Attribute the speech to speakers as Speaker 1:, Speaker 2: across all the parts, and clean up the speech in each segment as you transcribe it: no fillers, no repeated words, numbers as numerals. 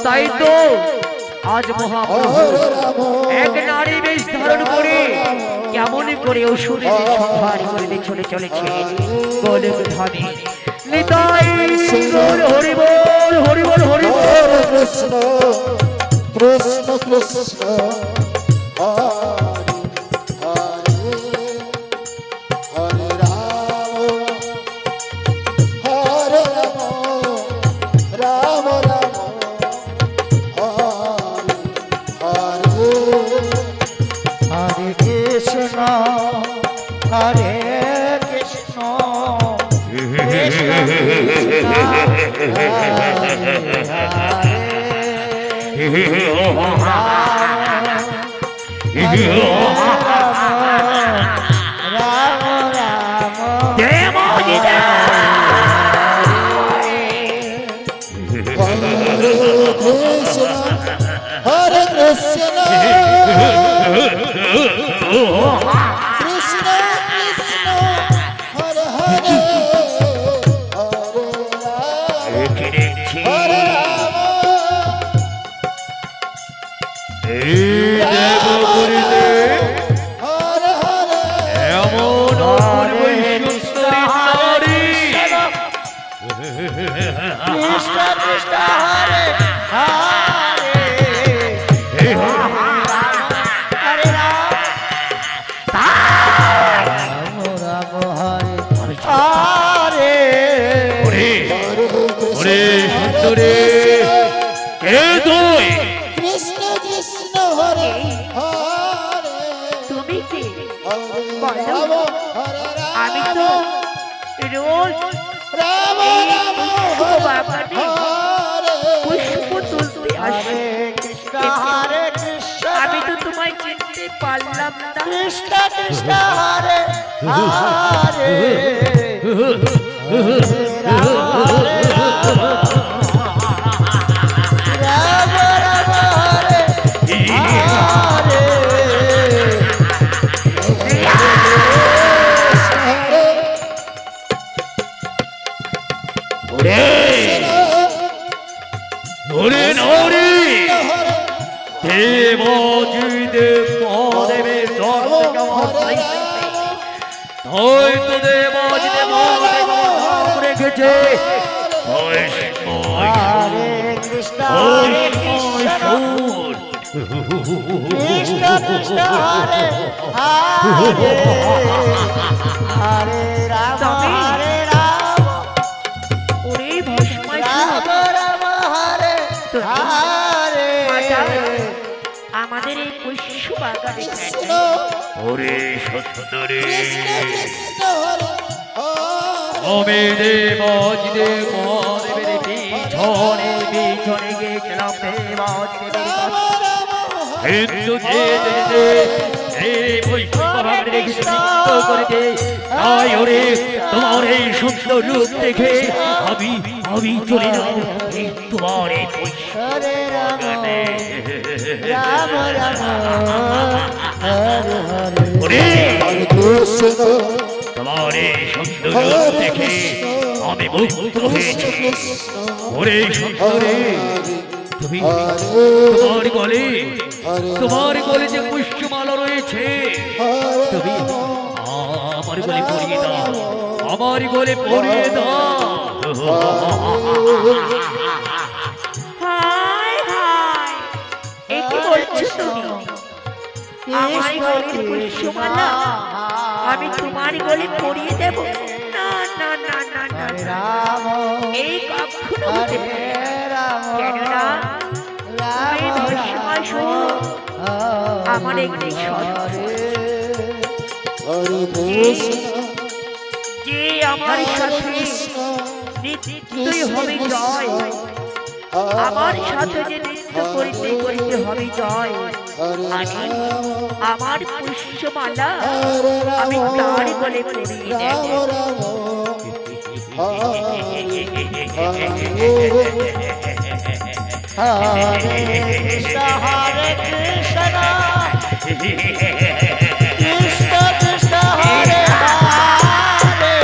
Speaker 1: তাই তো আজ মহাপ্রভু এক নারী বেশ ধারণ করে কেমন করে অসুরের সংহার করে চলে চলেছে গোলক ধামে। নিতাই হরি বল হরি বল হরি বল।
Speaker 2: Krishna Krishna Krishna Hare Krishna Krishna Krishna Hare Hare Hare Rama Hare Hare
Speaker 1: এমন অপূর্ব সুন্দরী
Speaker 2: Krishna Krishna Hare Hare Krishna Krishna Hare Hare
Speaker 1: তুমি কি
Speaker 2: আমি
Speaker 1: তো রোজ
Speaker 2: রাম রাম হরে
Speaker 1: পুষ্প তুলতে আসি।
Speaker 2: কৃষ্ণ হরে কৃষ্ণ
Speaker 1: আমি তো তোমায় চিনতে পারলাম না।
Speaker 2: কৃষ্ণ কৃষ্ণ হরে হরে রাম রাম হরে হরে কৃষ্ণ কৃষ্ণ হরে হরে হরে রাম হরে রাম
Speaker 1: ওরে ভস্মায়
Speaker 2: রাম রাম হরে হরে
Speaker 1: আমাদের এই পুষ্প বাগানে
Speaker 2: কৃষ্ণ
Speaker 3: ওরে সত্যরে
Speaker 2: কৃষ্ণ কৃষ্ণ হরে
Speaker 1: ওমে দেবজ দেবের পিছনে পিছনে গেছিলাম দেবজ দেবের হিন্দু যে এই পুষ্প বাগানে রেখেছে নৃত্য করেছে। তাই ওরে তোমার এই সুন্দর রূপ দেখে আমি চলে যাব এই তোমার এই পুষ্প
Speaker 2: হরে রাম
Speaker 1: বাগানে।
Speaker 2: রাম রাম হরে হরে
Speaker 1: ওরে
Speaker 2: কৃষ্ণ
Speaker 1: তোমার এই সুন্দর রূপ দেখে আমি মুগ্ধ হয়েছি। ওরে সুন্দরী তুমি তোমার গলে যে পুষ্পমালা রয়েছে তুমি আমার গলে পরিয়ে দাও, আমার গলে পরিয়ে দাও। হায় হায় এ কি বলছো তুমি? আমার গলে পুষ্পমালা আমি তোমার গলে পরিয়ে দেব? না না না না না
Speaker 2: রাম
Speaker 1: এই কখনো হতে পারে না। কেননা তুমি ভস্মাসুর আমার একটি যে আমার সাথে নিত্যই হবে জয়, আমার সাথে যে নৃত্য করিতে করিতে হবে জয়। আমি আমার পুষ্পমালা আমি তার গলে পরিয়ে দেব।
Speaker 2: হরে কৃষ্ণ হরে কৃষ্ণ কৃষ্ণ কৃষ্ণ হরে হরে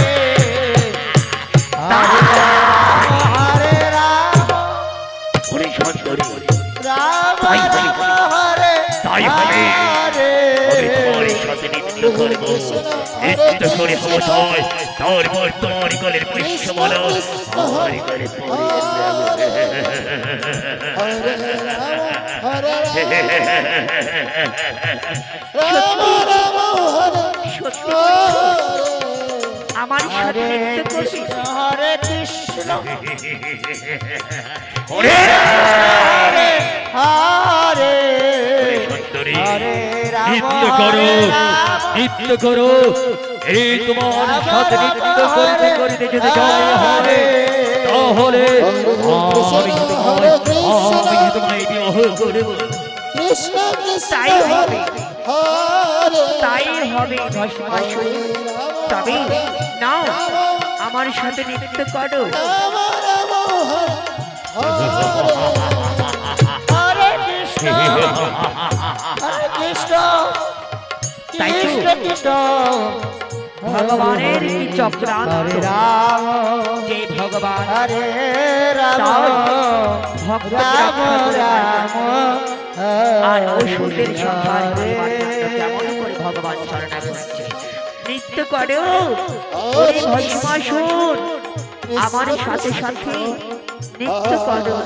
Speaker 2: হরে রাম
Speaker 1: ওরে সুন্দরী
Speaker 3: শুরু করবো নৃত্য করে হবো জয় তারপর তোমার গলের পুষ্য বলো আমার গলে পরিয়ে
Speaker 1: সত্যি আমার সাথে নৃত্য করবি?
Speaker 2: হরে কৃষ্ণ
Speaker 3: ওরে
Speaker 2: হরে হরে
Speaker 3: সুন্দরী
Speaker 2: হরে রাম
Speaker 4: নৃত্য করো নৃত্য করো এই তোমার সাথে নৃত্য করতে করতে যদি জয় হবে তাহলে আমি তোমায় বিবাহ করব।
Speaker 2: কৃষ্ণ কৃষ্ণ
Speaker 1: তাই হবে
Speaker 2: হরে
Speaker 1: তাই হবে ভস্মাসুর। তবে নাও আমার সাথে নৃত্য করো।
Speaker 2: হরে কৃষ্ণ হরে কৃষ্ণ
Speaker 1: তাই তো।
Speaker 2: কৃষ্ণ কৃষ্ণ
Speaker 1: ভগবানের কি চক্রান্ত,
Speaker 2: হরে রাম
Speaker 1: যে ভগবান
Speaker 2: হরে রাম
Speaker 1: তার ভক্ত
Speaker 2: রাম রাম
Speaker 1: আর অসুরদের সংহার করিবার জন্য কেমন করে ভগবান শরণাগত হচ্ছে। নৃত্য করো ওরে ভস্মাসুর, আমার সাথে সাথে নৃত্য করো।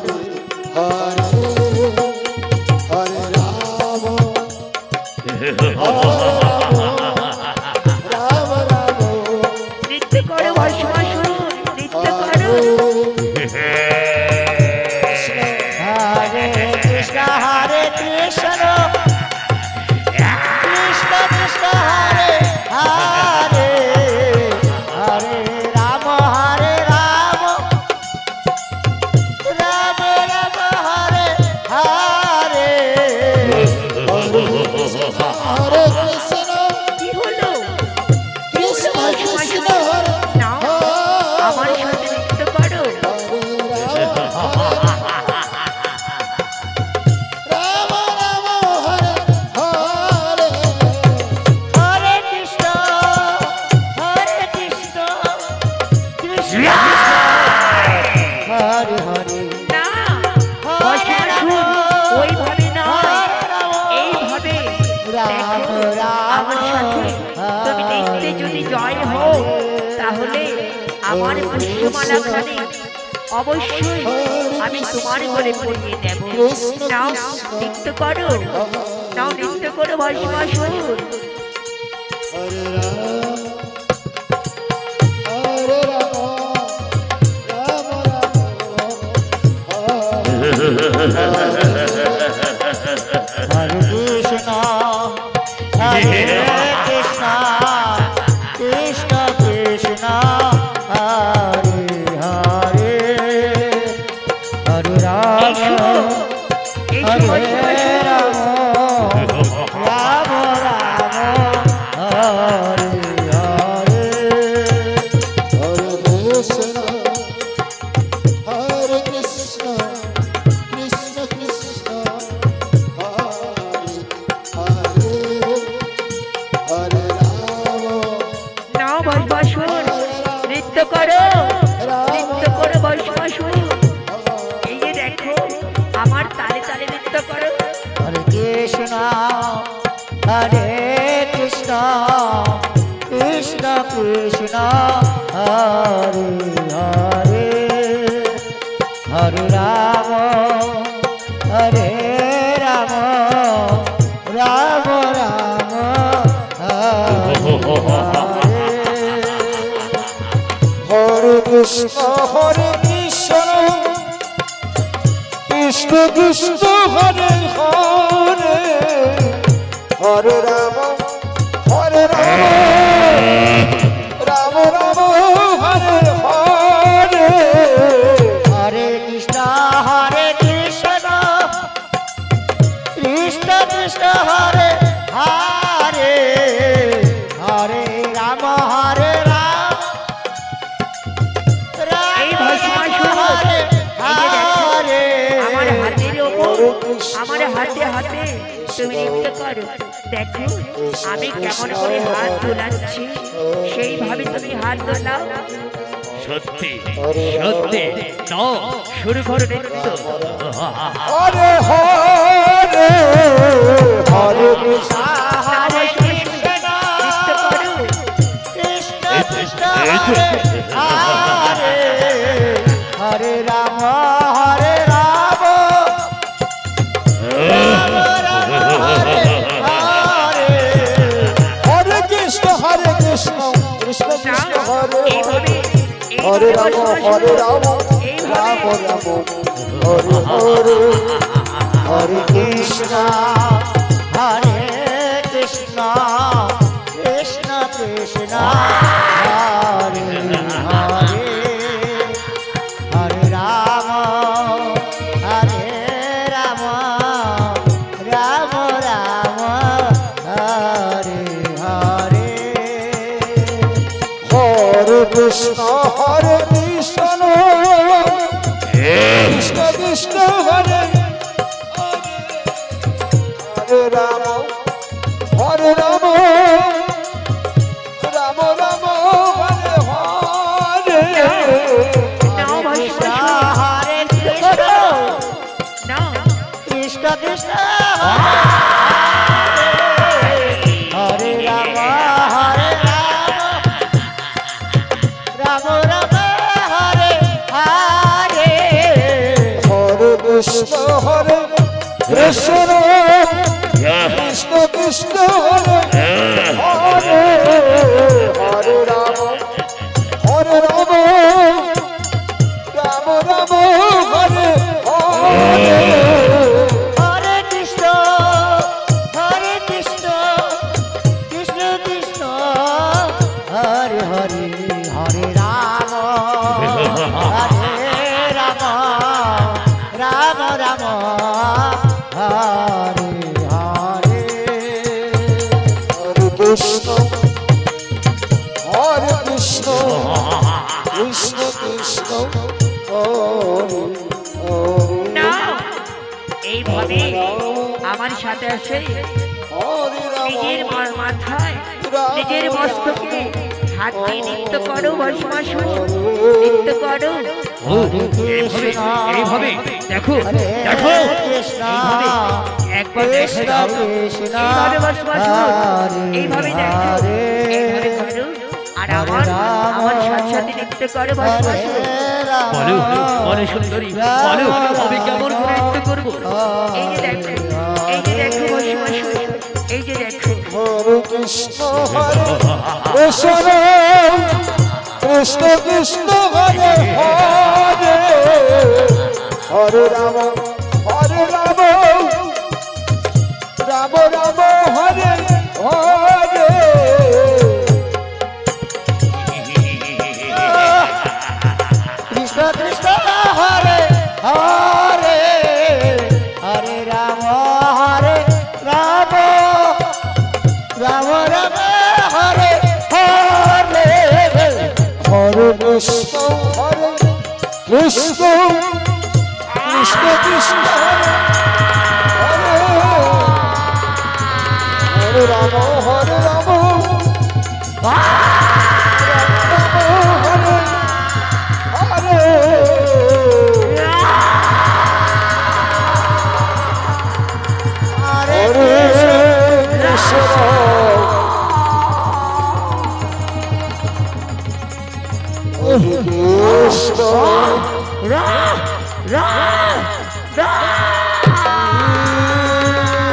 Speaker 1: নৃত্য করো ভস্মাসুর, নৃত্য করো।
Speaker 2: হরে কৃষ্ণ হরে কৃষ্ণ কৃষ্ণ কৃষ্ণ হরে হরে হরে রাম হরে রাম রাম রাম হরে হরে হরে কৃষ্ণ
Speaker 1: কি হলো?
Speaker 2: কৃষ্ণ কৃষ্ণ হরে
Speaker 1: নাও আমার সাথে নৃত্য করো।
Speaker 2: রাম রাম হরে হরে হরে কৃষ্ণ হরে কৃষ্ণ কৃষ্ণ হরে হরে
Speaker 1: না ভস্মাসুর, ওইভাবে নয়, এইভাবে দেখো। আমার সাথে তুমি নৃত্যে যদি জয় হও তাহলে আমার পুষ্পমালাখানি অবশ্যই আমি তোমার গলে পরিয়ে দেব। নাও নৃত্য করো, নাও নৃত্য করো ভস্মাসুর।
Speaker 2: হরে কৃষ্ণ হরে কৃষ্ণ কৃষ্ণ কৃষ্ণ হরে হরে হরে রাম
Speaker 1: এসো
Speaker 2: হরে
Speaker 1: ভস্মাসুর।
Speaker 2: রাম রাম রাম হরে হরে হরে কৃষ্ণ হরে কৃষ্ণ কৃষ্ণ কৃষ্ণ হরে হরে রাম
Speaker 1: নাও ভস্মাসুর, নৃত্য করো, নৃত্য করো ভস্মাসুর। এই যে দেখো আমার তালে তালে নৃত্য করো।
Speaker 2: হরে কৃষ্ণ হরে কৃষ্ণ কৃষ্ণ কৃষ্ণ হরে হরে হরে রাম হরে রাম রাম রাম হরে হরে কৃষ্ণ কৃষ্ণ কৃষ্ণ হরে হরে হরে রাম রাম রাম হরে হরে হরে কৃষ্ণ কৃষ্ণ কৃষ্ণ হরে হরে হরে রাম
Speaker 1: এই ভস্মাসুর,
Speaker 2: হরে
Speaker 1: এই যে দেখো
Speaker 2: হরে
Speaker 1: আমার হাতের ওপর, আমার হাতে হাতে তুমি নৃত্য করো। দেখো আমি কেমন করে হাত দোলাচ্ছি, সেইভাবে তুমি হাত দোলাও।
Speaker 3: সত্যি
Speaker 4: সত্যি নাও শুরু করো নৃত্য।
Speaker 2: হরে হরে হরে কৃষ্ণ
Speaker 1: হরে কৃষ্ণ, নৃত্য
Speaker 2: হরে রাম হরে রাম রাম রাম হরে হরে
Speaker 5: হরে কৃষ্ণ কৃষ্ণ কৃষ্ণ হরে
Speaker 1: এইভাবে
Speaker 5: হরে রাম হরে রাম রাম রাম হরে হরে হরে কৃষ্ণ
Speaker 2: হরে কৃষ্ণ কৃষ্ণ কৃষ্ণ হরে হরে হরে রাম হরে রাম রাম রাম হরে হরে
Speaker 5: হরে কৃষ্ণ কৃষ্ণ কৃষ্ণ হরে হরে রাম হরে রাম রাম রাম হরে হরে
Speaker 1: নাও ভাই
Speaker 2: কৃষ্ণ
Speaker 1: সবাই শুনো।
Speaker 2: হরে কৃষ্ণ
Speaker 1: নাও
Speaker 2: কৃষ্ণ কৃষ্ণ হরে রাম হরে রাম রাম রাম হরে হরে
Speaker 5: হরে কৃষ্ণ কৃষ্ণ কৃষ্ণ কৃষ্ণ হরে হরে হরে রাম রাম রাম হরে হরে
Speaker 2: হরে কৃষ্ণ কৃষ্ণ কৃষ্ণ হরে হরে হরে রাম হরে রাম রাম রাম হরে হরে
Speaker 5: হরে কৃষ্ণ কৃষ্ণ কৃষ্ণ কৃষ্ণ হরে হরে
Speaker 1: নাও এইভাবে আমার সাথে আসে
Speaker 5: হরে রাম
Speaker 1: নিজের মাথায় নিজের মস্তকে হাত দিয়ে নৃত্য করো বসবাসো নৃত্য করো
Speaker 4: ও এইভাবে এইভাবে দেখো দেখো
Speaker 2: কৃষ্ণ
Speaker 1: এইভাবে একবার দেখে দাও এইভাবে বসবাসো এইভাবে দেখো এইভাবে করো আর আমার সাথে সাথে নৃত্য করো বসবাসো
Speaker 4: বলো বলো সুন্দরী বলো আমি কেমন করে নৃত্য করবো
Speaker 1: এই যে দেখো বসবাসো এই যে দেখো
Speaker 5: হরে কৃষ্ণ কৃষ্ণ কৃষ্ণ হরে হরে হরে রাম রাম রাম হরে হরে
Speaker 2: কৃষ্ণ কৃষ্ণ হরে হরে হরে রাম রাম রাম রাম হরে হরে
Speaker 5: হরে কৃষ্ণ কৃষ্ণ কৃষ্ণ কৃষ্ণ হরে হরে রাম হরে
Speaker 2: হরে
Speaker 5: হরে কৃষ্ণ হরে কৃষ্ণ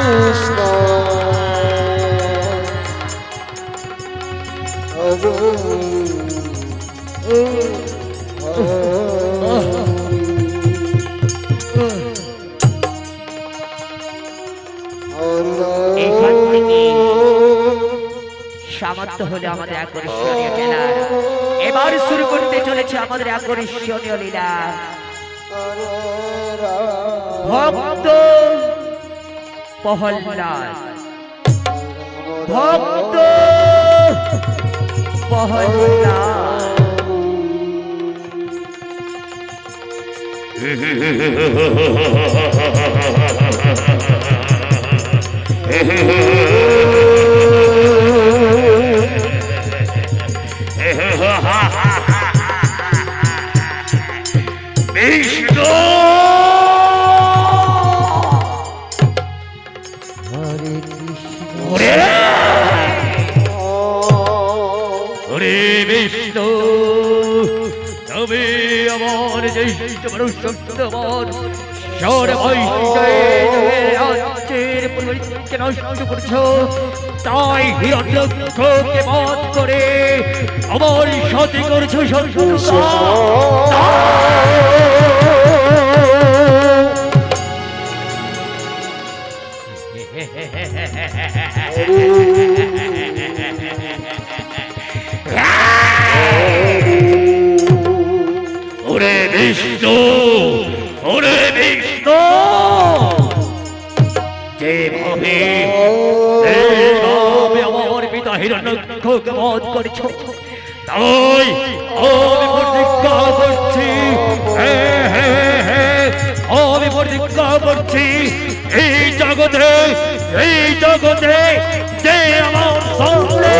Speaker 5: কৃষ্ণ
Speaker 1: এইখান থেকে সামর্থ্য হলে আমাদের আকর্ষণীয় খেলা এবার শুরু করতে চলেছে আমাদের আকর্ষণীয় লীলা ভক্ত প্রহ্লাদ ভক্ত প্রহ্লাদ
Speaker 3: বিষ্ণু ওরে
Speaker 4: হরে বিষ্ণু নিষ্ঠ মানুষ সত্যবান সর্বৈ রাজ্যের পরিবারকে নষ্ট করছো তাই হিরণ্যক্ষকে বধ করে আমার সাথে করছো শত্রুতা
Speaker 3: ওরে বিষ্ণু ওরে বিষ্ণু যেভাবে
Speaker 4: আমার পিতা হিরণ্যক্ষকে বধ করেছো তাই আমি প্রতিজ্ঞা করছি আমি প্রতিজ্ঞা করছি এই জগতে যে আমার সামনে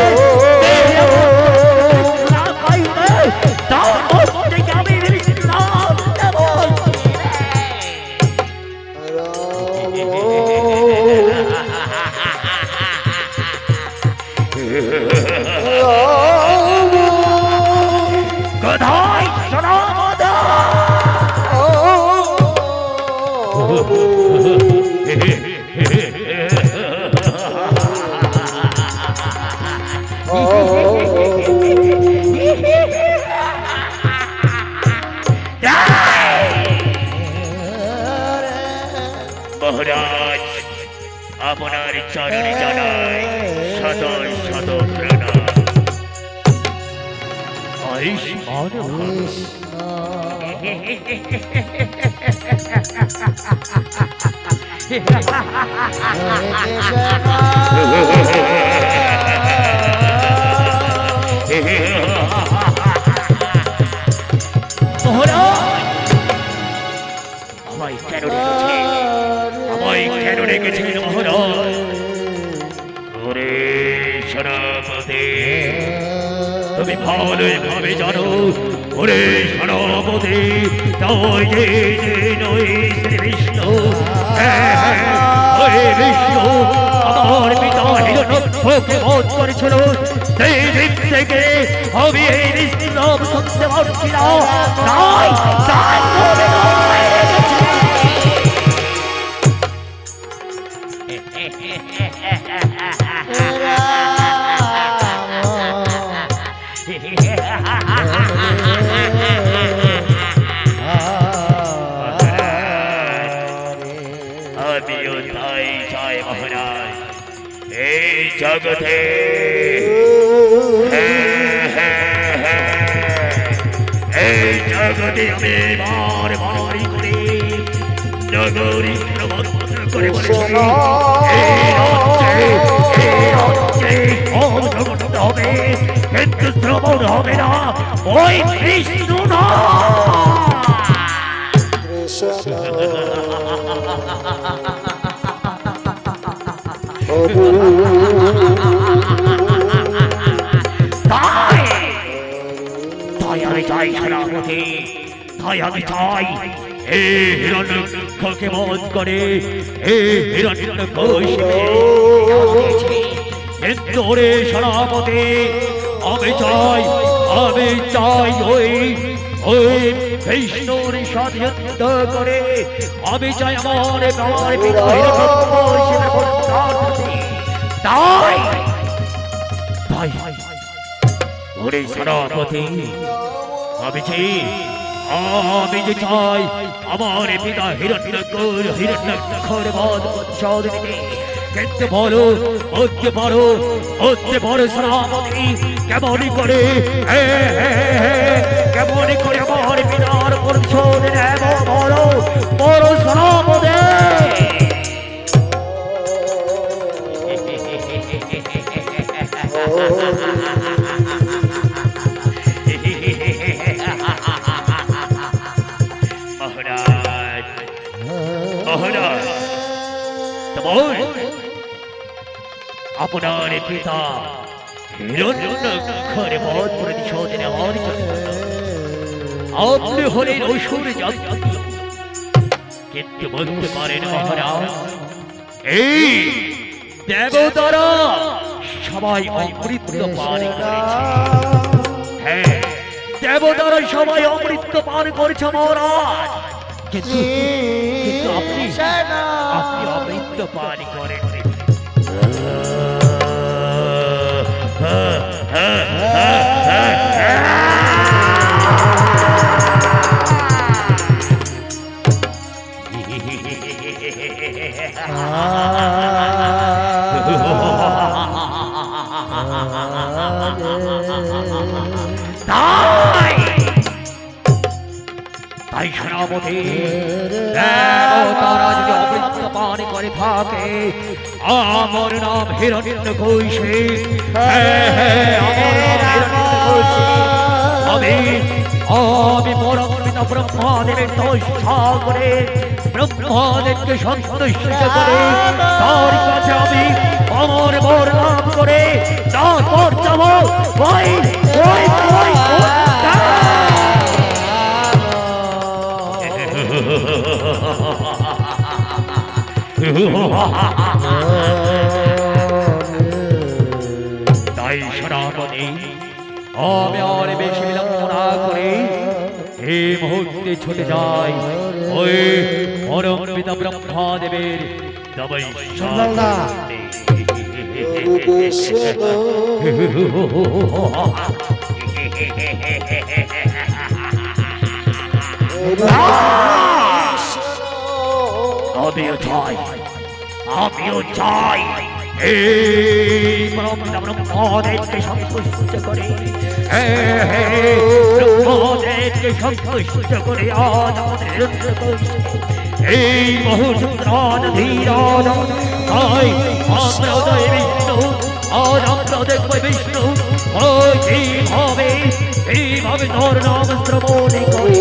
Speaker 1: কোথায় সোনামদা
Speaker 3: মহারাজ আপনার চরণে জানাই শত শত প্রণাম
Speaker 4: আয়ুষ্মান
Speaker 3: আমায় কেন রেখেছেন মহারাজ ওরে সেনাপতি তুমি ভালোভাবে জানো ওরে সেনাপতি নয় যে নয় শ্রী বিষ্ণু ওরে বিষ্ণু আমার পিতা হিরণ্যক্ষকে বধ করেছিল সেই দিক থেকে আমি এই বিষ্ণু নাম শুনতে পারছি না তাই তাই আমিও তাই চাই মহারাজ এই জগতে এই জগতে আমি বারবার করে নগরী প্রবর্তন করে বলেছি এই রাজ্যে হবে কিন্তু শ্রবণ হবে না ওই বিষ্ণু না তাই আমি চাই সেনাপতি তাই আমি চাই এই হিরণ্যক্ষকে বধ করে এই হিরণ্যকশিপে কিন্তু ওরে সেনাপতি আমি চাই ওই বিষ্ণুর সাথে যুদ্ধ করে আমি চাই আমার পিতা হিরণ্যকশিপের পুত্রার্থী তাই ওরে সেনাপতি আমি যে চাই আমার পিতা হিরণ্যক্ষর বধ প্রতিশোধ নিতে কিন্তু বলো হতে পারো সেনাপতি কেমন করে আমার পিতার প্রতিশোধ নেব বলো সেনাপতি আপনার পিতা হিরণ্যক্ষরে বধ প্রতিশোধ নেওয়ার জন্য আপনি হলেন অসুর জাতি কিন্তু বলতে পারেন মহারাজ এই দেবতারা সবাই অমৃত পান করেছে হ্যাঁ দেবতারা সবাই অমৃত পান করছে মহারাজ, কিন্তু কিন্তু আপনি আপনি অমৃত পান করেন। তাই সেনাপতি, তারা যদি অমৃত পান করে থাকে, আমার নাম হিরণ্যকশিপু। আমি পরম পিতা ব্রহ্মাদেবের তপস্যা করে ব্রহ্মাদেবকে সন্তুষ্ট করে তার কাছে আমি আমার বর লাভ করে তারপর যাব ওই ওই ওই তাই সেনাপতি, আমি আর বেশি বিলম্ব না করে এই মুহূর্তে ছুটে যাই ওই পরম পিতা ব্রহ্মাদেবের আমিও চাই, আমিও চাই এই ব্রহ্মাদেবকে সন্তুষ্ট করে, ব্রহ্মাদেবকে সন্তুষ্ট করে আজ আমাদের এই বহুচন্দ্রান ধীরান। তাই আমরা উদয় বিষ্ণু, আজ আমরা দেখব বিষ্ণু এইভাবে তোর নাম শ্রবণ করি।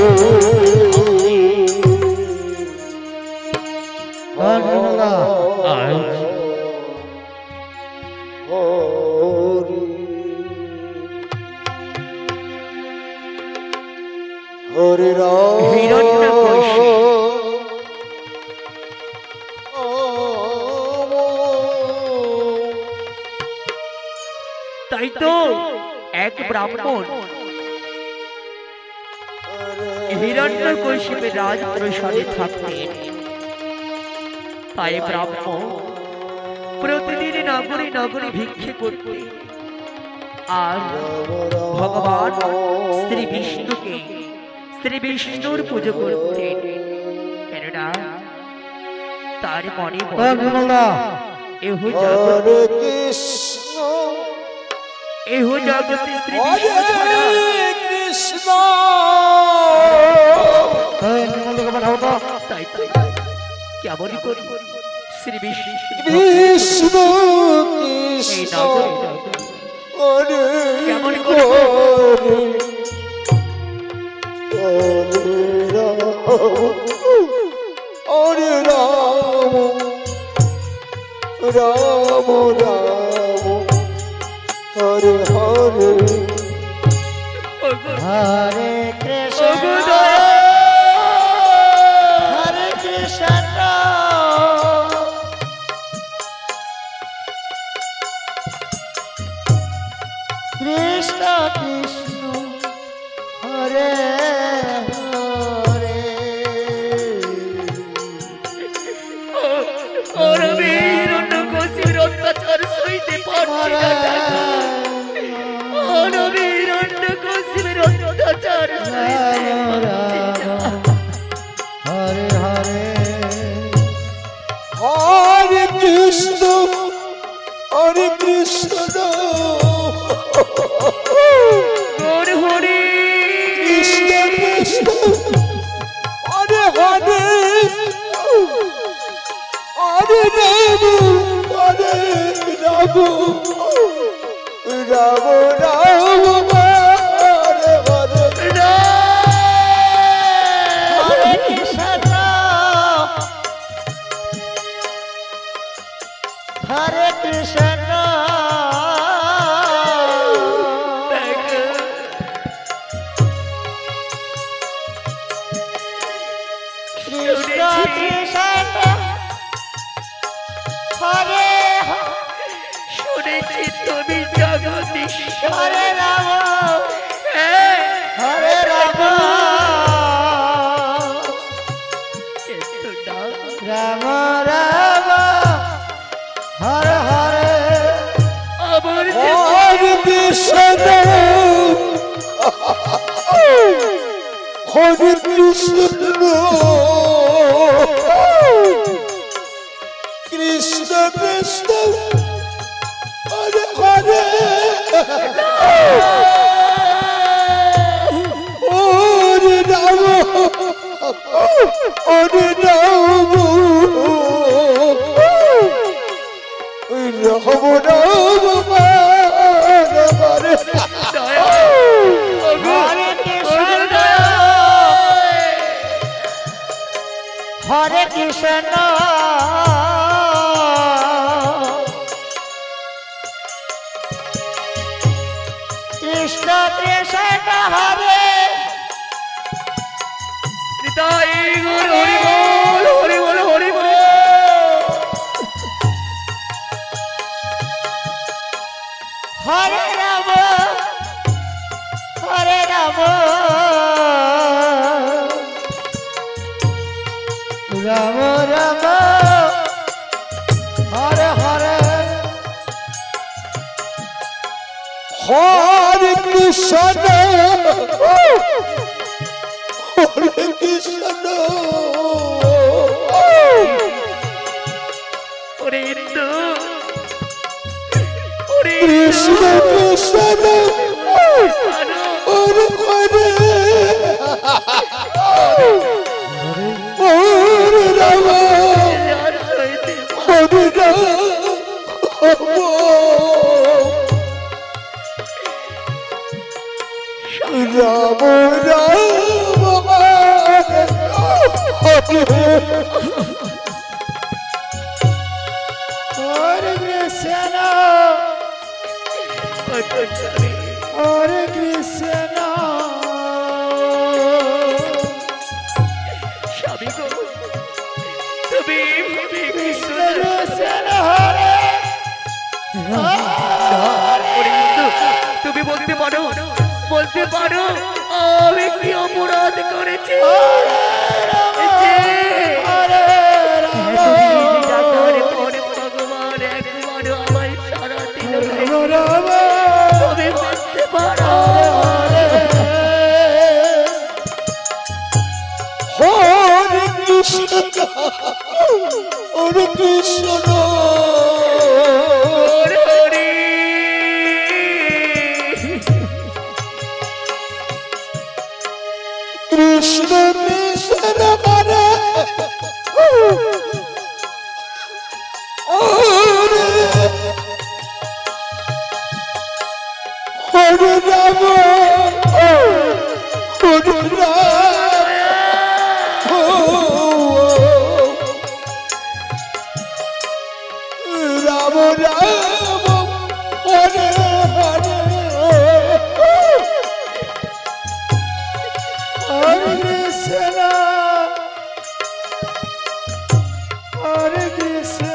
Speaker 5: হরে রাম
Speaker 1: হিরণ্যকশিপু তাই তো এক ব্রাহ্মণ হিরণ্যকশিপুর রাজপ্রাসাদে থাকতেন। তাই ব্রাহ্মণ প্রতিদিন নগরে নগরে ভিক্ষে করতেন আর ভগবান শ্রী বিষ্ণুকে, শ্রী বিষ্ণুর পুজো করতেন। কেননা তার মনে এহ
Speaker 5: হরে কৃষ্ণ
Speaker 1: জগতে শ্রী বিষ্ণু ছাড়া
Speaker 5: কৃষ্ণ
Speaker 1: তাই তাই কেমন করি শ্রী বিষ্ণু
Speaker 5: কৃষ্ণ
Speaker 1: এই
Speaker 5: কৃষ্ণ
Speaker 1: নগরে
Speaker 5: হরে
Speaker 1: কেমন করে
Speaker 5: হরে রাম রাম রাম হরে হরে
Speaker 2: হরে কৃষ্ণ হরে কৃষ্ণ কৃষ্ণ কৃষ্ণ হরে হরে
Speaker 1: হিরণ্যকশিপুর অত্যাচার সইতে পারছি না দাদা। হিরণ্যকশিপুর অত্যাচার সইতে পারছি না।
Speaker 2: হরে হরে
Speaker 5: হরে কৃষ্ণ হরে কৃষ্ণ
Speaker 1: গৌর হরি
Speaker 5: কৃষ্ণ কৃষ্ণ হরে হরে হরে রাম রাম রাম হরে হরে
Speaker 2: হরে কৃষ্ণ হরে কৃষ্ণ কৃষ্ণ কৃষ্ণ হরে
Speaker 1: শুনেছি তুমি জগদীশ্বর।
Speaker 2: হরে রাম
Speaker 1: হ্যাঁ,
Speaker 2: হরে রাম রাম হরে হরে
Speaker 3: আমার
Speaker 5: হরে কৃষ্ণ হরে কৃষ্ণ কৃষ্ণ কৃষ্ণ হরে হরে হরে রাম হরে রাম রাম রাম হরে
Speaker 2: হরে কৃষ্ণ হরে কৃষ্ণ কৃষ্ণ কৃষ্ণ হরে
Speaker 3: নিতাই গৌর হরি বল হরি বল হরি বল
Speaker 2: হরে রাম হরে রাম রাম রাম হরে হরে
Speaker 5: হরে কৃষ্ণ হরে কৃষ্ণ
Speaker 3: ওরে ইন্দু ওরে
Speaker 5: কৃষ্ণ কৃষ্ণ হরে হরে হরে রাম হরে রাম রাম রাম হরে
Speaker 2: হরে কৃষ্ণ হরে কৃষ্ণ
Speaker 3: স্বামী গো তুমি ভাবে কৃষ্ণ
Speaker 2: কৃষ্ণ হরে
Speaker 3: ওরে ইন্দু তুমি বলতে পারো আমি কি অপরাধ করেছি যে এতদিন ডাকার পরে ভগবান একবার আমায় সারা দিল তুমি বলতে পারো
Speaker 5: হরে কৃষ্ণ হরে কৃষ্ণ
Speaker 3: হরি হরি
Speaker 5: কৃষ্ণ কৃষ্ণ হরে হরে হরে রাম হরে রাম রাম হরে হরে
Speaker 2: হরে কৃষ্ণ হরে কৃষ্ণ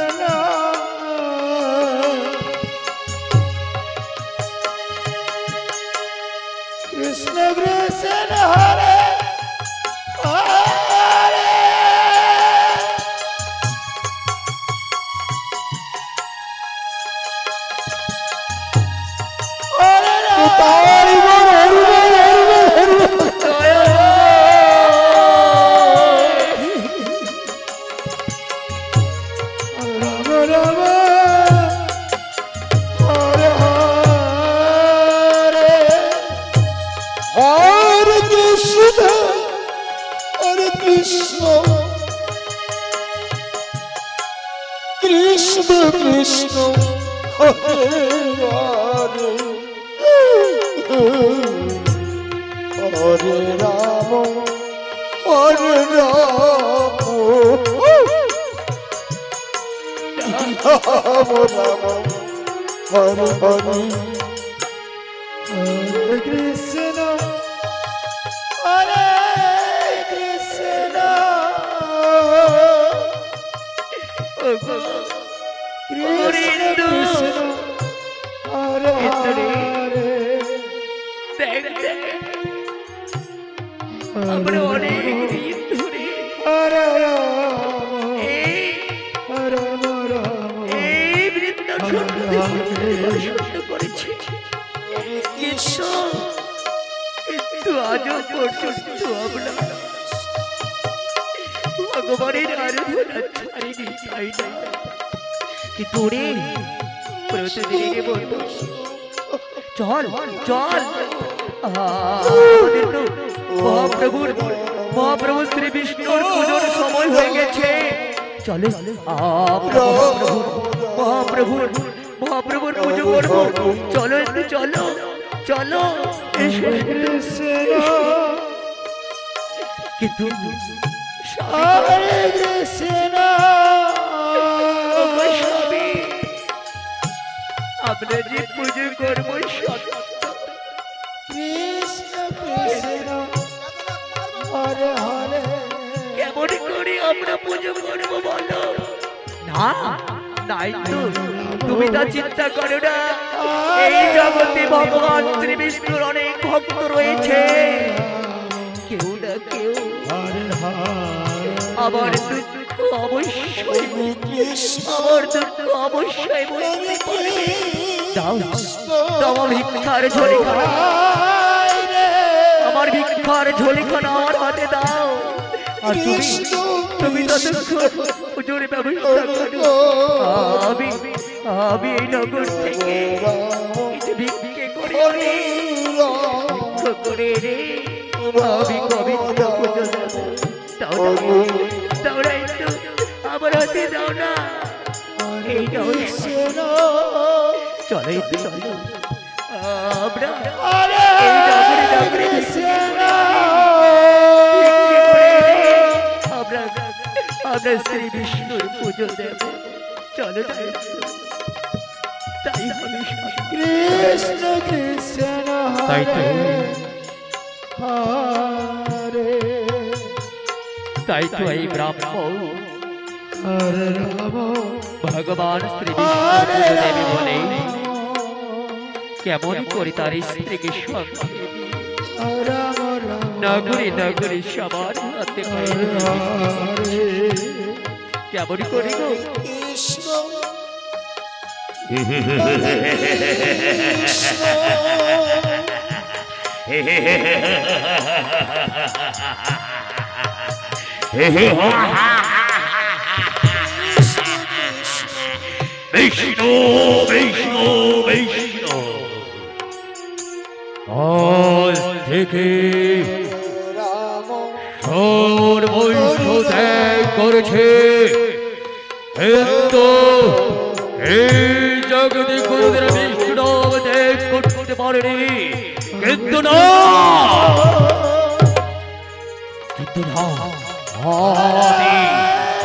Speaker 2: কৃষ্ণ কৃষ্ণ হরে হরে হরে
Speaker 5: তাই বল হরি বল
Speaker 2: রাম রাম হরে হরে
Speaker 5: হরে কৃষ্ণ হরে কৃষ্ণ কৃষ্ণ কৃষ্ণ হরে হরে হরে রাম হরে রাম রাম রাম হরে হরে
Speaker 2: হরে কৃষ্ণ হরে কৃষ্ণ কৃষ্ণ কৃষ্ণ হরে হরে
Speaker 3: দেখ দেখ আমরা অনেক দিন ধরে
Speaker 2: হরে রাম
Speaker 1: আজও পর্যন্ত আমরা ভগবানের আরাধনা ছাড়িনি, তাই না? কিন্তু রে প্রতিদিন রে বন্ধু, চল চল, আমাদের তো মহাপ্রভু শ্রী বিষ্ণুর পুজোর সময় হয়ে গেছে। চলো আমরা মহাপ্রভুর পুজো করবো। চলো একটু চলো চলো এসে। কিন্তু
Speaker 2: হরে কৃষ্ণ
Speaker 1: স্বামী, আমরা যে পুজো করবো
Speaker 2: কৃষ্ণ কৃষ্ণ হরে হরে
Speaker 1: কেমন করে আমরা পুজো করবো বলো? না নাই তো, তুমি তা চিন্তা করো না। এই জগতে ভগবান শ্রী বিষ্ণুর অনেক ভক্ত রয়েছে, কেউ না কেউ আমার দুঃখ অবশ্যই, আমার দুঃখ অবশ্যই বুঝতে পারবে। দাও দাও ভিক্ষার ঝোলিখানা, আমার ভিক্ষার ঝোলিখানা আমার হাতে দাও। আর তুমি ততক্ষণ পুজোর ব্যবস্থা করো। আমি এই নগর থেকে কিছু ভিক্ষে করে রে আমি গোবিন্দ পুজো দেবো। দাও না একটু আমার হাতে দাও না। এই নাও, চলো একটু চলো, আমরা এই নগরে নগরে আমরা শ্রী বিষ্ণুর পুজো দেব। চলো তাই হবে।
Speaker 2: কৃষ্ণ কৃষ্ণ
Speaker 3: তাই তো,
Speaker 2: হরে
Speaker 3: তাই তো এই ব্রাহ্মণ
Speaker 2: হরে রাম
Speaker 3: ভগবান শ্রী বিষ্ণুর পুজো দেবে বলে কেমন করে তার স্ত্রীকে সঙ্গে
Speaker 2: রাম রাম
Speaker 3: নগরী নগরী সবার হাতে পায়ে কেমন করে গো?
Speaker 4: বিষ্ণু বিষ্ণু বিষ্ণু, আজ থেকে সর্বৈষ্ণ ত্যাগ করেছে, কিন্তু এই জগতে কোনদিন বিষ্ণু ত্যাগ করতে পারেনি। কিন্তু না,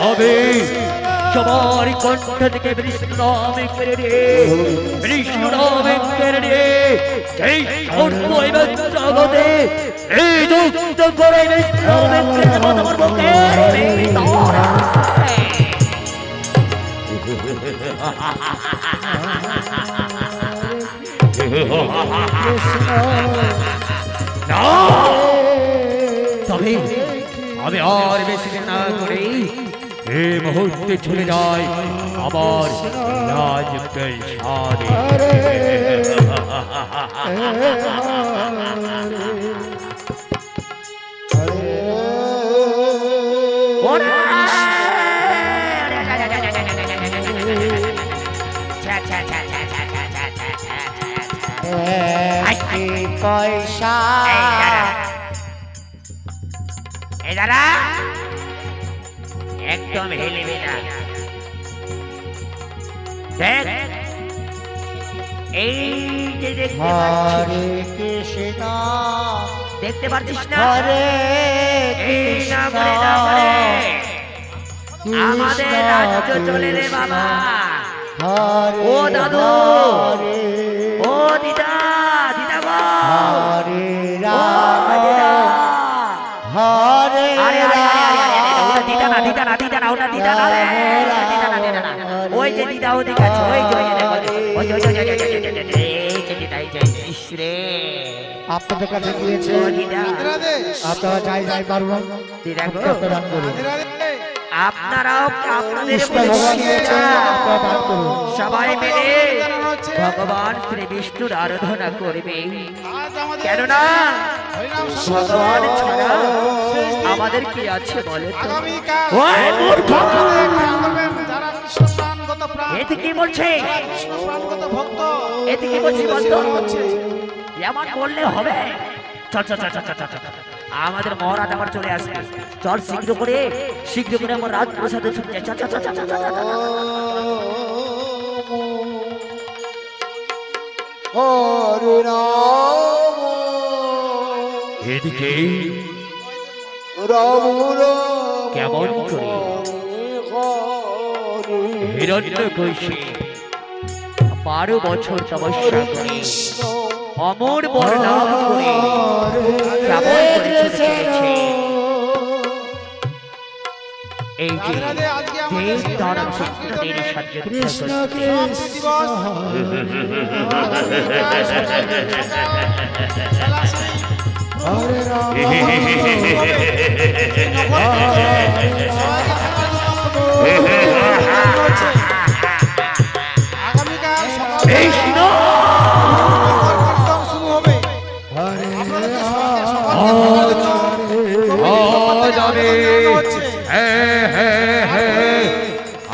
Speaker 4: আমি সবার কণ্ঠ থেকে বিষ্ণু নামে কেড়ে নিয়ে, বিষ্ণু নামে কেড়ে নিয়ে এই সর্ব জগতে এই যুক্ত করে বিষ্ণু নামে কেড়ে নেব তোমার তবে আমি আর বেশি দিন না করে এই মুহূর্তে চলে যাই আমার রাজকের সাথে।
Speaker 2: পয়সা
Speaker 1: এই দাদা একদম হেলিবি না। দেখ এই যে দেখতে পাচ্ছিস না, এই নগরে নগরে আমাদের রাজ্য চলে রে বাবা। ও দাদু, ও দিদা, দিদা গো, ও দিদা, দিদা না দিদা না দিদা না, ওটা দিদা না রে, দিদা না দিদা না, ওই যে দিদা ওদিকে আছে, ওই যে দেখো, ওই যে এই যে দিদা, এই যে ইসরে
Speaker 2: আপনাদের কাছে গিয়েছে,
Speaker 1: ও দিদা,
Speaker 2: আপনারা যাই যাই পারবেন
Speaker 1: দিদা গো,
Speaker 2: প্রদান করুন।
Speaker 1: আপনারাও আপনাদের
Speaker 2: কৃষ্ণ
Speaker 1: মনে
Speaker 2: ভগবান
Speaker 1: শিক্ষা
Speaker 2: আপনারা দান করুন।
Speaker 1: সবাই মিলে ভগবান শ্রী বিষ্ণুর আরাধনা করবে, কেননা ভগবান ছাড়া আমাদের কি আছে বলে তো? ওই মূর্খ! এতে কি বলছে? এতে কি বলছে বলতো? এমন বললে হবে? চল চল চল চল চল চল, চল। আমাদের মহারাজ আবার চলে আসবে, চল শীঘ্র করে আমার রাজপ্রাসাদে ছুটে যাই। চল চল চল চল চল, চল, চল।
Speaker 5: হরে রাম
Speaker 3: এদিকে
Speaker 5: রাম রাম
Speaker 3: কেমন করে
Speaker 5: হরে
Speaker 3: হিরণ্যকশিপু 12 বছর তপস্যা করে অমর বর লাভ করে কেমন করে চলেছে। এই যে দেশ দানব সত্যদের সাহায্য
Speaker 2: কৃষ্ণ
Speaker 3: করছে।
Speaker 2: কৃষ্ণ হরে রাম
Speaker 6: আগামীকাল সকাল
Speaker 3: এই শোনো,
Speaker 6: শুরু হবে।
Speaker 2: হরে
Speaker 3: আজ আমি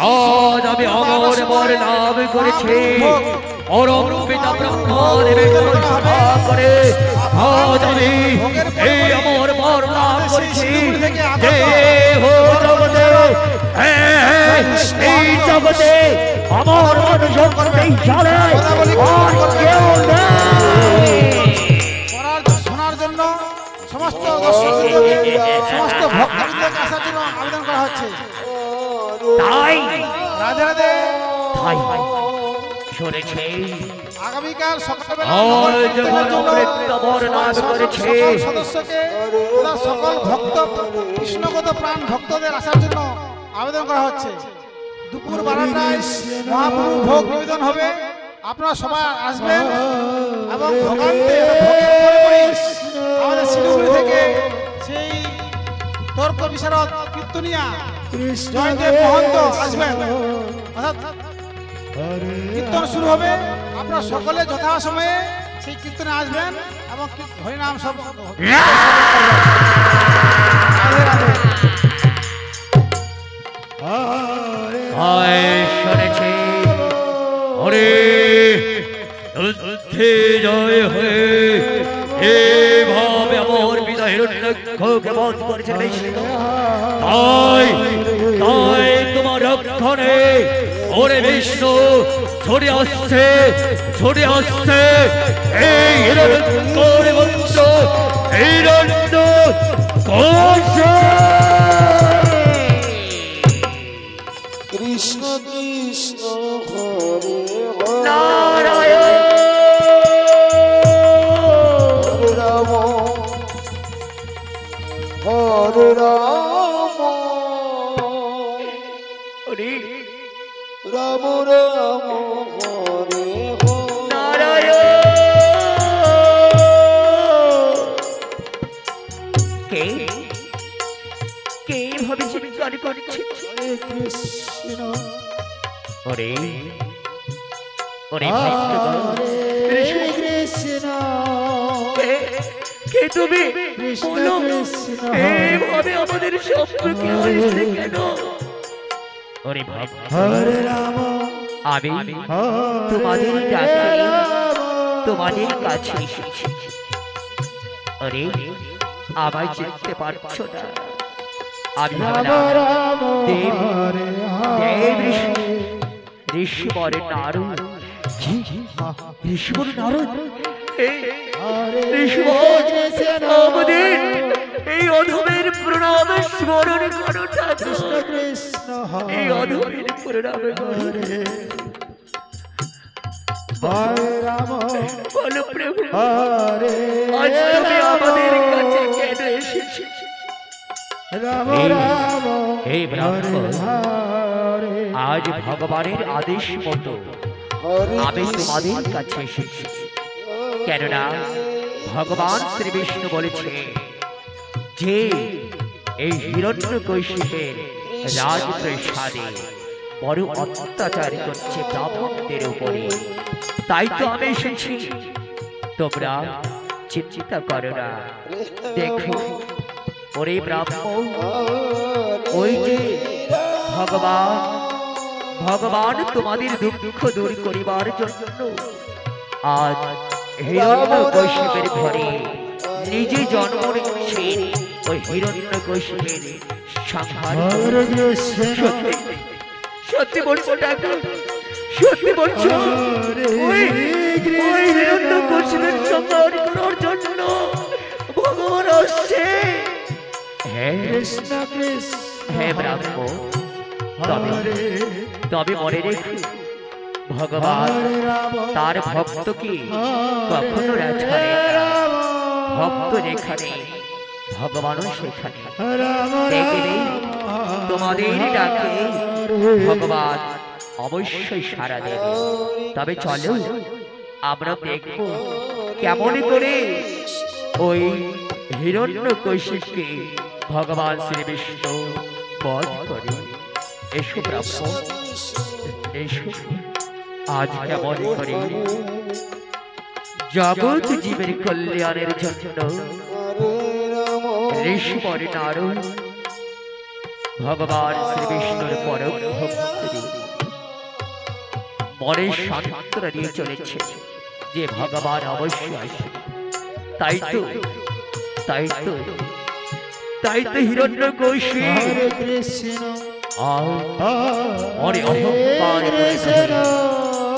Speaker 3: আজ আমি অমর বর লাভ করেছি। পরম পিতা ব্রহ্মদেবের সেবা করে আজ আমি এই অমর বর লাভ করেছি। যে হো জগতে, এই জগতে আমার মানুষ করতেই চলে, আর কেউ নেই।
Speaker 6: শোনার জন্য সমস্ত দর্শকদের সমস্ত ভক্তদের আসার জন্য আবেদন করা হচ্ছে।
Speaker 3: তাই
Speaker 6: রাধে রাধে।
Speaker 3: তাই শুনেছি
Speaker 6: আগামীকাল সকালবেলা
Speaker 3: আজ যখন মৃত্যুবর লাভ করেছে,
Speaker 6: সকল সদস্যকে তথা সকল ভক্ত কৃষ্ণগত প্রাণ ভক্তদের আসার জন্য আবেদন করা হচ্ছে। দুপুর 12টায় মহাপ্রভু ভোগ নিবেদন হবে, আপনারা সবাই আসবেন এবং ভোগান্তে ভোগের পরে আমাদের শিলিগুড়ি থেকে সেই তর্ক বিশারদ কীর্তনিয়া জয়দেব মহন্ত আসবেন, অর্থাৎ কীর্তন শুরু হবে। আপনারা সকলে যথাসময়ে সেই কীর্তনে আসবেন এবং হরিনাম সব রাধে রাধে।
Speaker 3: আয় শুনেছি হরে যুদ্ধে জয় হয়ে এভাবে আমার পিতা হিরণ্যকশিপুকে বধ করেছেন বিষ্ণু। তাই তাই তোমার রক্ষণে ওরে বিষ্ণু ছড়ে আসছে এই হিরণ্যকর বংশ হিরণ্যকশিপু।
Speaker 5: কৃষ্ণ কৃষ্ণ হরে হরে
Speaker 1: নারায়ণ
Speaker 5: রাম হরে রাম
Speaker 1: হরি
Speaker 5: রাম রাম হরে হরে
Speaker 1: নারায়ণ। কে কে ভাবে চিৎকার করছে?
Speaker 2: কৃষ্ণ
Speaker 3: ওরে
Speaker 2: হরে কৃষ্ণ
Speaker 1: কে তুমি?
Speaker 2: কৃষ্ণ
Speaker 1: বলো,
Speaker 2: কৃষ্ণ
Speaker 1: এইভাবে আমাদের সম্পর্কে আসলে কেন?
Speaker 3: ওরে ভক্ত
Speaker 2: হরে রাম
Speaker 3: আমি
Speaker 1: তোমাদের ডাকে তোমাদের কাছে এসেছি। আরে আমায় চিনতে পারছো না? আমি
Speaker 2: রাম
Speaker 1: হলাম
Speaker 2: রাম
Speaker 1: দেব
Speaker 2: হরে
Speaker 1: দেব
Speaker 2: হরে
Speaker 1: ঋষিবর নারদ। ঋষিবর নারদ,
Speaker 2: হরে
Speaker 1: ঋষিবর
Speaker 2: কৃষ্ণ
Speaker 1: আমাদের এই অধমের প্রণাম স্মরণ করো
Speaker 2: কৃষ্ণ
Speaker 1: ঠাকুর।
Speaker 2: কৃষ্ণ
Speaker 1: এই অধমের প্রণাম করো।
Speaker 2: হরে রাম
Speaker 1: বলো প্রভু,
Speaker 2: হরে
Speaker 1: আজ তুমি আমাদের কাছে কেন এসেছো?
Speaker 2: রাম রাম
Speaker 3: এই ব্রাহ্মণ
Speaker 2: হরে
Speaker 3: আজ ভগবানের আদেশ মতো আমি তোমাদের কাছে এসেছি। কেননা ভগবান শ্রী বিষ্ণু বলেছে যে
Speaker 1: এই হিরণ্যকশিপের রাজপ্রাসাদে বড় অত্যাচার করছে ব্রাহ্মণদের উপরে। তাই তো আমি এসেছি, তোমরা চিন্তা করো না। দেখো ওরে ব্রাহ্মণ, ওই যে ভগবান ভগবান তোমাদের দুঃখ দূর করিবার জন্য আজ হিরণ্যকশিপের ঘরে নিজে জন্ম নিচ্ছেন। ওই হিরণ্যকশিপের সংহার
Speaker 2: হরে কৃষ্ণ
Speaker 1: সত্যি সত্যি বলছো ঠাকুর, সত্যি বলছো? ওই ওই হিরণ্যকশিপের সংহার করার জন্য ভগবান আসছে। হ্যাঁ
Speaker 2: কৃষ্ণ কৃষ্ণ
Speaker 1: হ্যাঁ ব্রাহ্মণ, তবে
Speaker 2: হরে
Speaker 1: তবে মনে রেখো ভগবান
Speaker 2: হরে রাম
Speaker 1: তার ভক্তকে কখনো ছাড়ে না। ভক্ত যেখানে ভগবানও সেখানে।
Speaker 2: রাম
Speaker 1: দেখবে তোমাদের ডাকে ভগবান অবশ্যই সাড়া দেবে। তবে চলো আমরা দেখব কেমন করে ওই হিরণ্যকশিপকে ভগবান শ্রী বিষ্ণু বধ করে। এসো ব্রাহ্মণ, এসো আজ কেমন করে জগৎ জীবের কল্যাণের জন্য ঋষিবর নারদ ভগবান শ্রী বিষ্ণুর পরম ভক্তি মনে সান্ত্বনা দিয়ে চলেছে যে ভগবান অবশ্যই আসবে। তাই তো তাই তো তাই তো হিরণ্যকশিপ
Speaker 2: হরে কৃষ্ণ
Speaker 1: মনে অহংকার করে
Speaker 2: কৃষ্ণ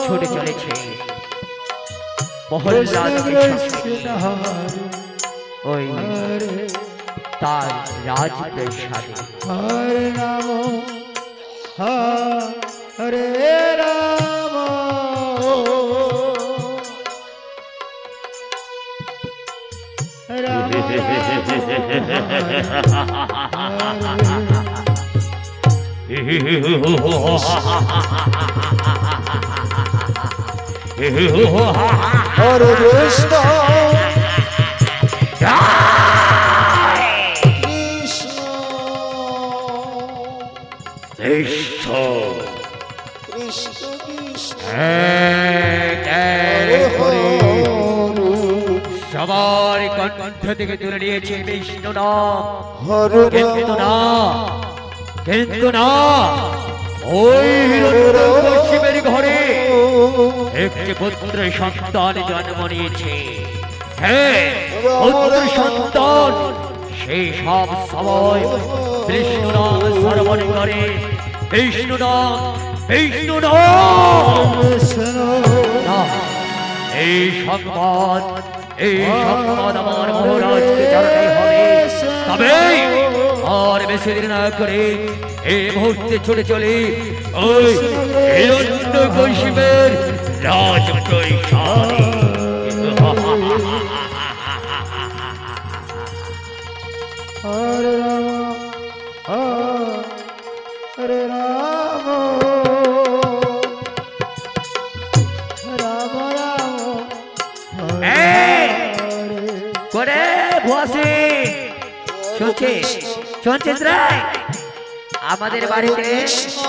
Speaker 1: ছুটে চলেছে প্রহ্লাদকে
Speaker 2: কৃষ্ণ
Speaker 1: ওই
Speaker 2: হরে
Speaker 1: তার রাজপ্রাসাদে।
Speaker 2: হরে রাম হরে রাম রাম
Speaker 5: হরে কৃষ্ণ কৃষ্ণ কৃষ্ণ কৃষ্ণ হরে হরে
Speaker 1: সবার কণ্ঠ থেকে তুলে নিয়েছে বিষ্ণু নাম।
Speaker 5: হরে
Speaker 1: কিন্তু না, কিন্তু না, ওই হিরণ্যকশিপের ঘরে একটি পুত্র সন্তান জন্ম নিয়েছে। হ্যাঁ, পুত্র সন্তান সেই সব সময় বিষ্ণু নাম শ্রবণ করে। বিষ্ণু নাম, বিষ্ণু নাম। না, এই সংবাদ আমার মহারাজকে জানাতে হবে। তবে আর বেশি দেরি না করে এই মুহূর্তে ছুটে চলে ওই হিরণ্যকশিপের রাজপ্রাসাদে।
Speaker 2: হরে রাম হরে রাম রাম রাম
Speaker 1: এই!
Speaker 2: হরে
Speaker 1: করে ভুয়াসি শুনছিস, শুনছিস রে? আমাদের বাড়িতে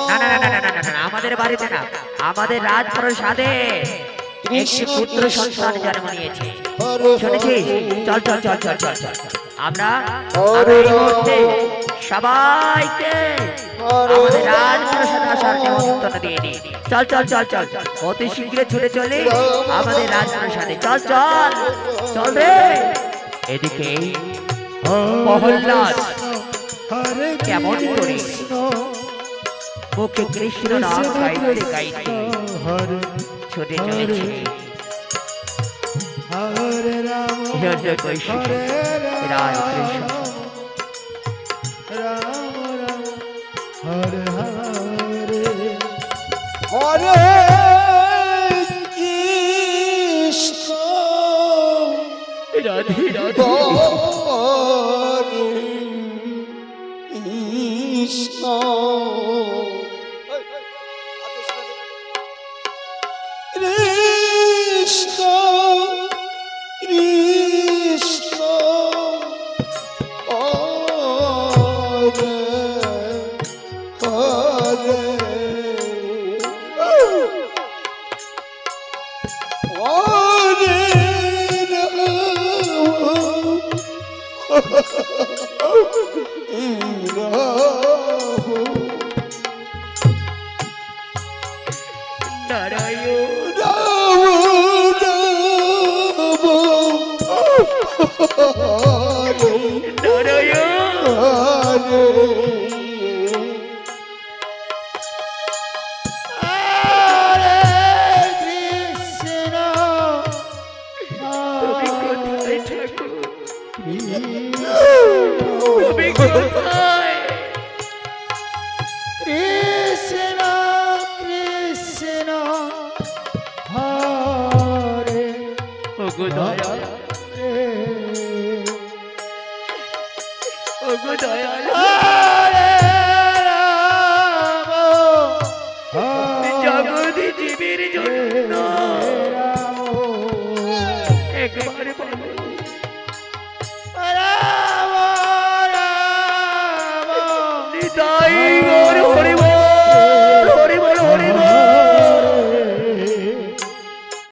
Speaker 1: না না না না না না না, আমাদের বাড়িতে না, আমাদের রাজপ্রাসাদে একটি পুত্র সন্তান জন্ম নিয়েছে। শুনেছিস? চল চল চল চল চল চল। আমরা এই মুহূর্তে সবাইকে আমাদের রাজপ্রাসাদে আসার নিমন্ত্রণ দিয়ে দিই। চল চল চল চল চল, অতি শীঘ্রই ছুটে চলে আমাদের রাজপ্রাসাদে। চল চল চল রে। এদিকে প্রহ্লাদ
Speaker 2: হরে
Speaker 1: কেমন করে
Speaker 2: কৃষ্ণ
Speaker 1: মুখে কৃষ্ণ নাম গাইতে গাইতে
Speaker 2: হরে
Speaker 1: ছুটে চলেছে
Speaker 2: হরে রাম
Speaker 1: হিরণ্যকশিপ
Speaker 2: হরে
Speaker 1: রায়
Speaker 2: রাম
Speaker 1: কৃষ্ণ।
Speaker 2: রাম রাম হরে হরে
Speaker 5: হরে কৃষ্ণ
Speaker 1: রাধে রাধে
Speaker 5: হরে কৃষ্ণ কৃষ্ণ কৃষ্ণ
Speaker 1: নারায়ণ নারায়ণ তুমি কোথায় ঠাকুর তুমি কোথায়
Speaker 2: কৃষ্ণ কৃষ্ণ হরে
Speaker 1: ওগো দয়াল
Speaker 2: হরে
Speaker 1: ওগো দয়াল
Speaker 2: হরে রাম হরে
Speaker 1: জগৎ জীবের জন্য
Speaker 2: রাম
Speaker 1: একবার বলো